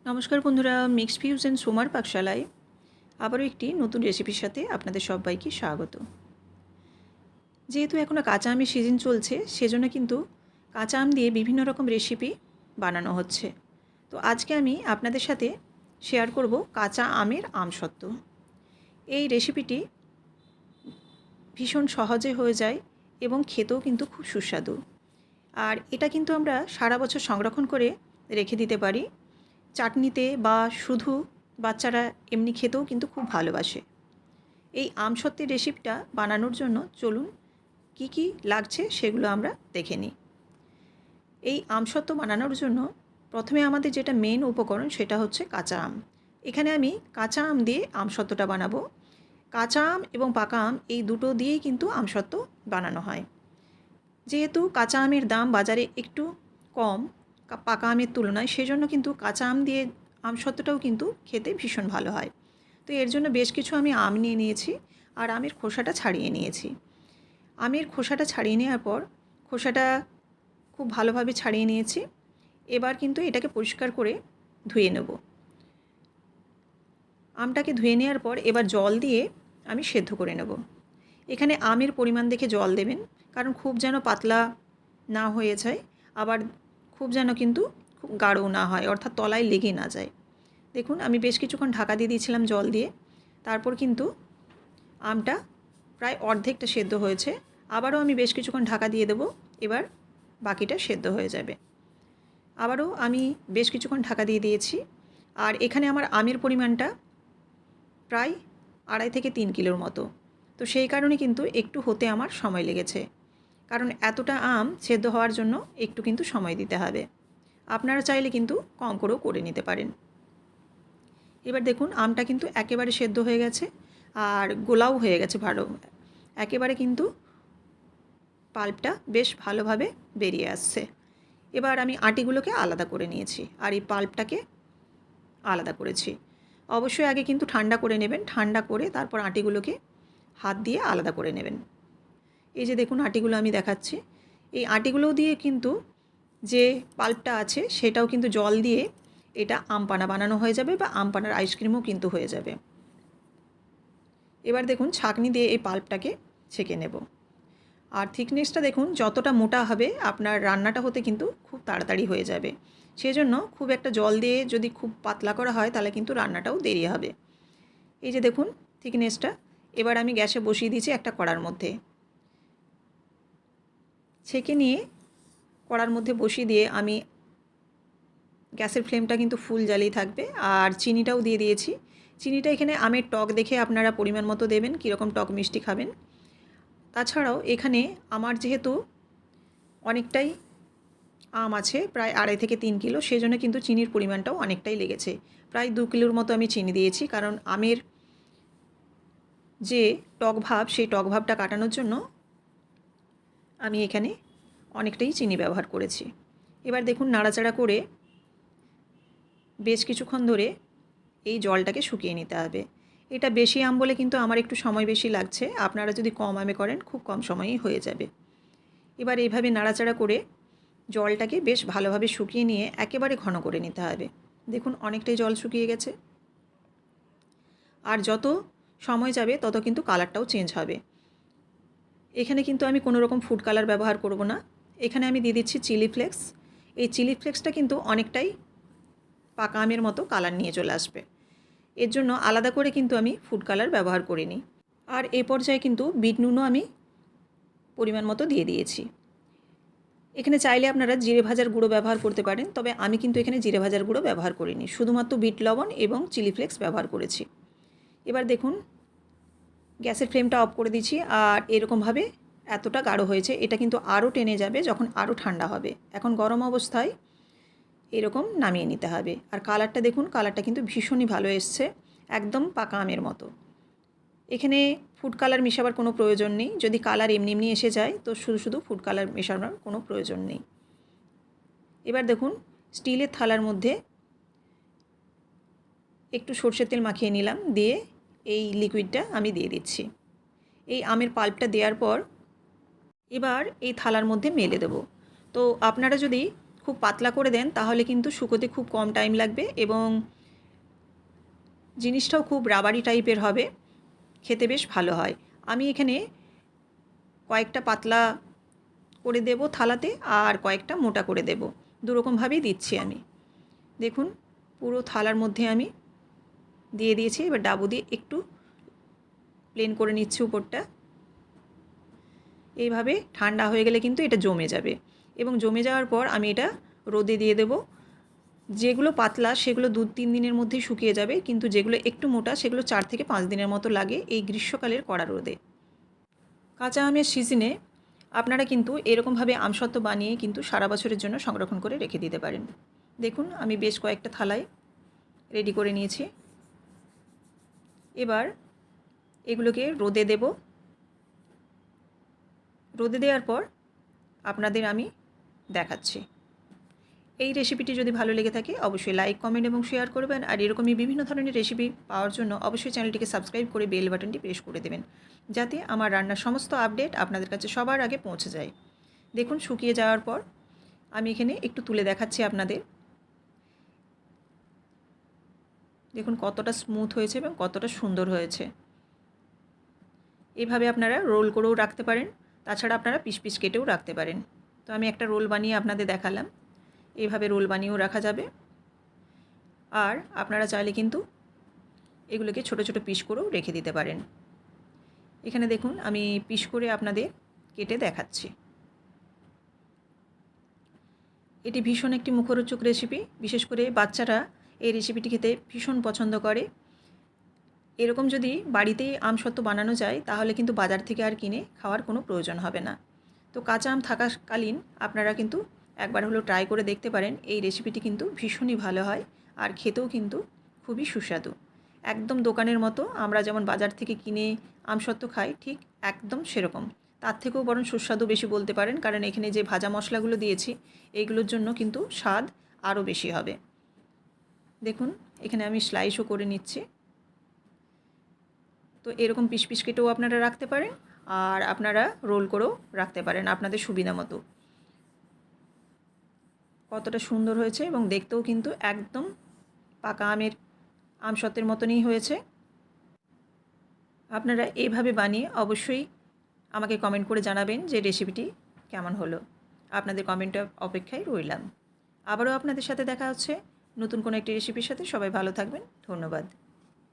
নমস্কার বন্ধুরা, mixed views and সোমার পাকশালায় আবারও একটি নতুন রেসিপির সাথে আপনাদের সবাইকে স্বাগত। যেহেতু এখনও কাঁচা আমের সিজন চলছে, সেজন্য কিন্তু কাঁচা আম দিয়ে বিভিন্ন রকম রেসিপি বানানো হচ্ছে। তো আজকে আমি আপনাদের সাথে শেয়ার করব কাঁচা আমের আমসত্ত্ব। এই রেসিপিটি ভীষণ সহজে হয়ে যায় এবং খেতেও কিন্তু খুব সুস্বাদু। আর এটা কিন্তু আমরা সারা বছর সংরক্ষণ করে রেখে দিতে পারি। চাটনিতে বা শুধু বাচ্চারা এমনি খেতেও কিন্তু খুব ভালোবাসে। এই আমসত্ত্বের রেসিপিটা বানানোর জন্য চলুন কি কি লাগছে সেগুলো আমরা দেখে নিই। এই আমসত্ত্ব বানানোর জন্য প্রথমে আমাদের যেটা মেন উপকরণ সেটা হচ্ছে কাঁচা আম। এখানে আমি কাঁচা আম দিয়ে আমসত্ত্বটা বানাবো। কাঁচা আম এবং পাকা আম এই দুটো দিয়েই কিন্তু আমসত্ত্ব বানানো হয়। যেহেতু কাঁচা আমের দাম বাজারে একটু কম পাকা আমের তুলনায়, সেজন্য কিন্তু কাঁচা আম দিয়ে আমসত্ত্বটাও কিন্তু খেতে ভীষণ ভালো হয়। তো এর জন্য বেশ কিছু আমি আম নিয়ে নিয়েছি আর আমের খোসাটা ছাড়িয়ে নিয়েছি। আমের খোসাটা ছাড়িয়ে নেওয়ার পর খোসাটা খুব ভালোভাবে ছাড়িয়ে নিয়েছি। এবার কিন্তু এটাকে পরিষ্কার করে ধুয়ে নেব। আমটাকে ধুয়ে নেওয়ার পর এবার জল দিয়ে আমি সেদ্ধ করে নেব। এখানে আমের পরিমাণ দেখে জল দেবেন, কারণ খুব যেন পাতলা না হয়ে যায়, আবার খুব যেন কিন্তু খুব গাঢ় না হয়, অর্থাৎ তলায় লেগে না যায়। দেখুন আমি বেশ কিছুক্ষণ ঢাকা দিয়ে দিয়েছিলাম জল দিয়ে, তারপর কিন্তু আমটা প্রায় অর্ধেকটা সেদ্ধ হয়েছে। আবারও আমি বেশ কিছুক্ষণ ঢাকা দিয়ে দেবো, এবার বাকিটা সেদ্ধ হয়ে যাবে। আবারও আমি বেশ কিছুক্ষণ ঢাকা দিয়ে দিয়েছি। আর এখানে আমার আমের পরিমাণটা প্রায় 2.5 থেকে 3 কিলোর মতো। তো সেই কারণে কিন্তু একটু হতে আমার সময় লেগেছে, কারণ এতটা আম সেদ্ধ হওয়ার জন্য একটু কিন্তু সময় দিতে হবে। আপনারা চাইলে কিন্তু কম করেও করে নিতে পারেন। এবার দেখুন আমটা কিন্তু একেবারে সেদ্ধ হয়ে গেছে আর গোলাও হয়ে গেছে ভালো, একেবারে কিন্তু পাল্পটা বেশ ভালোভাবে বেরিয়ে আসছে। এবার আমি আটিগুলোকে আলাদা করে নিয়েছি আর এই পাল্পটাকে আলাদা করেছি। অবশ্যই আগে কিন্তু ঠান্ডা করে নেবেন, ঠান্ডা করে তারপর আটিগুলোকে হাত দিয়ে আলাদা করে নেবেন। এই যে দেখুন আটিগুলো আমি দেখাচ্ছি, এই আটিগুলো দিয়ে কিন্তু যে পাল্পটা আছে সেটাও কিন্তু জল দিয়ে এটা আমপানা বানানো হয়ে যাবে বা আমপানার আইসক্রিমও কিন্তু হয়ে যাবে। এবার দেখুন ছাঁকনি দিয়ে এই পাল্পটাকে ছেঁকে নেব। আর থিকনেসটা দেখুন যতটা মোটা হবে আপনার রান্নাটা হতে কিন্তু খুব তাড়াতাড়ি হয়ে যাবে। সেজন্য খুব একটা জল দিয়ে যদি খুব পাতলা করা হয় তাহলে কিন্তু রান্নাটাও দেরি হবে। এই যে দেখুন থিকনেসটা। এবার আমি গ্যাসে বসিয়ে দিয়েছি একটা কড়ার মধ্যে। ছেঁকে নিয়ে কড়ার মধ্যে বসিয়ে দিয়ে আমি গ্যাসের ফ্লেমটা কিন্তু ফুল জ্বালিয়ে থাকবে আর চিনিটাও দিয়ে দিয়েছি। চিনিটা এখানে আমের টক দেখে আপনারা পরিমাণ মতো দেবেন, কীরকম টক মিষ্টি খাবেন। তাছাড়াও এখানে আমার যেহেতু অনেকটাই আম আছে, প্রায় 2.5 থেকে 3 কিলো, সেজন্য কিন্তু চিনির পরিমাণটাও অনেকটাই লেগেছে। প্রায় 2 কিলোর মতো আমি চিনি দিয়েছি, কারণ আমের যে টক ভাব সেই টক ভাবটা কাটানোর জন্য আমি এখানে অনেকটাই চিনি ব্যবহার করেছি। এবার দেখুন নাড়াচাড়া করে বেশ কিছুক্ষণ ধরে এই জলটাকে শুকিয়ে নিতে হবে। এটা বেশি আম বলে কিন্তু আমার একটু সময় বেশি লাগছে, আপনারা যদি কম আমে করেন খুব কম সময়েই হয়ে যাবে। এবার এইভাবে নাড়াচাড়া করে জলটাকে বেশ ভালোভাবে শুকিয়ে নিয়ে একেবারে ঘন করে নিতে হবে। দেখুন অনেকটাই জল শুকিয়ে গেছে। আর যত সময় যাবে তত কিন্তু কালারটাও চেঞ্জ হবে। এখানে কিন্তু আমি কোনো রকম ফুড কালার ব্যবহার করব না। এখানে আমি দিয়ে দিচ্ছি চিলি ফ্লেক্স। এই চিলি ফ্লেক্সটা কিন্তু অনেকটাই পাকা আমের মতো কালার নিয়ে চলে আসবে। এর জন্য আলাদা করে কিন্তু আমি ফুড কালার ব্যবহার করিনি। আর এই পর্যায়ে কিন্তু বিট নুনও আমি পরিমাণ মতো দিয়ে দিয়েছি। এখানে চাইলে আপনারা জিরে ভাজার গুঁড়ো ব্যবহার করতে পারেন, তবে আমি কিন্তু এখানে জিরে ভাজার গুঁড়ো ব্যবহার করিনি, শুধুমাত্র বিট লবণ এবং চিলি ফ্লেক্স ব্যবহার করেছি। এবার দেখুন গ্যাসের ফ্লেমটা অফ করে দিচ্ছি আর এরকমভাবে এতটা গাঢ় হয়েছে। এটা কিন্তু আরও টেনে যাবে যখন আরও ঠান্ডা হবে। এখন গরম অবস্থায় এরকম নামিয়ে নিতে হবে। আর কালারটা দেখুন, কালারটা কিন্তু ভীষণই ভালো এসছে, একদম পাকা আমের মতো। এখানে ফুড কালার মেশাবার কোনো প্রয়োজন নেই। যদি কালার এমনি এমনি এসে যায় তো শুধু শুধু ফুড কালার মেশানোর কোনো প্রয়োজন নেই। এবার দেখুন স্টিলের থালার মধ্যে একটু সরষের তেল মাখিয়ে নিলাম, দিয়ে এই লিকুইডটা আমি দিয়ে দিচ্ছি। এই আমের পাল্পটা দেওয়ার পর এবার এই থালার মধ্যে মেলে দেব। তো আপনারা যদি খুব পাতলা করে দেন তাহলে কিন্তু শুকোতে খুব কম টাইম লাগবে এবং জিনিসটাও খুব রাবারি টাইপের হবে, খেতে বেশ ভালো হয়। আমি এখানে কয়েকটা পাতলা করে দেব থালাতে আর কয়েকটা মোটা করে দেব, দুরকমভাবেই দিচ্ছি আমি। দেখুন পুরো থালার মধ্যে আমি দিয়ে দিয়েছি। এবার ডাবু দিয়ে একটু প্লেন করে নিচ্ছি উপরটা। এইভাবে ঠান্ডা হয়ে গেলে কিন্তু এটা জমে যাবে এবং জমে যাওয়ার পর আমি এটা রোদে দিয়ে দেব। যেগুলো পাতলা সেগুলো 2-3 দিনের মধ্যেই শুকিয়ে যাবে, কিন্তু যেগুলো একটু মোটা সেগুলো 4 থেকে 5 দিনের মতো লাগে এই গ্রীষ্মকালের কড়া রোদে। কাঁচা আমের সিজনে আপনারা কিন্তু এরকমভাবে আমসত্ত্ব বানিয়ে কিন্তু সারা বছরের জন্য সংরক্ষণ করে রেখে দিতে পারেন। দেখুন আমি বেশ কয়েকটা থালায় রেডি করে নিয়েছি। এবার এগুলোকে রোদে দেব। রোদে দেওয়ার পর আপনাদের আমি দেখাচ্ছি। এই রেসিপিটি যদি ভালো লেগে থাকে অবশ্যই লাইক, কমেন্ট এবং শেয়ার করবেন। আর এরকমই বিভিন্ন ধরনের রেসিপি পাওয়ার জন্য অবশ্যই চ্যানেলটিকে সাবস্ক্রাইব করে বেল বাটনটি প্রেস করে দেবেন, যাতে আমার রান্নার সমস্ত আপডেট আপনাদের কাছে সবার আগে পৌঁছে যায়। দেখুন শুকিয়ে যাওয়ার পর আমি এখানে একটু তুলে দেখাচ্ছি আপনাদের। দেখুন কতটা স্মুথ হয়েছে এবং কতটা সুন্দর হয়েছে। এভাবে আপনারা রোল করেও রাখতে পারেন, তাছাড়া আপনারা পিস পিস কেটেও রাখতে পারেন। তো আমি একটা রোল বানিয়ে আপনাদের দেখালাম। এইভাবে রোল বানিয়েও রাখা যাবে। আর আপনারা চাইলে কিন্তু এগুলোকে ছোট ছোট পিস করেও রেখে দিতে পারেন। এখানে দেখুন আমি পিস করে আপনাদের কেটে দেখাচ্ছি। এটি ভীষণ একটি মুখরোচক রেসিপি, বিশেষ করে বাচ্চারা এই রেসিপিটি খেতে ভীষণ পছন্দ করে। এরকম যদি বাড়িতেই আমসত্ত্ব বানানো যায় তাহলে কিন্তু বাজার থেকে আর কিনে খাওয়ার কোনো প্রয়োজন হবে না। তো কাঁচা আম থাকাকালীন আপনারা কিন্তু একবার হলেও ট্রাই করে দেখতে পারেন। এই রেসিপিটি কিন্তু ভীষণই ভালো হয় আর খেতেও কিন্তু খুবই সুস্বাদু। একদম দোকানের মতো আমরা যেমন বাজার থেকে কিনে আমসত্ত্ব খাই ঠিক একদম সেরকম, তার থেকেও বরং সুস্বাদু বেশি বলতে পারেন, কারণ এখানে যে ভাজা মশলাগুলো দিয়েছি এইগুলোর জন্য কিন্তু স্বাদ আরও বেশি হবে। দেখুন এখানে আমি স্লাইসও করে নিচ্ছি। তো এরকম পিস পিস কেটেও আপনারা রাখতে পারেন আর আপনারা রোল করেও রাখতে পারেন আপনাদের সুবিধা মতো। কতটা সুন্দর হয়েছে এবং দেখতেও কিন্তু একদম পাকা আমের আমসত্ত্বের মতনই হয়েছে। আপনারা এইভাবে বানিয়ে অবশ্যই আমাকে কমেন্ট করে জানাবেন যে রেসিপিটি কেমন হলো। আপনাদের কমেন্টের অপেক্ষায় রইলাম। আবারও আপনাদের সাথে দেখা হচ্ছে নতুন কোনো একটি রেসিপির সাথে। সবাই ভালো থাকবেন। ধন্যবাদ।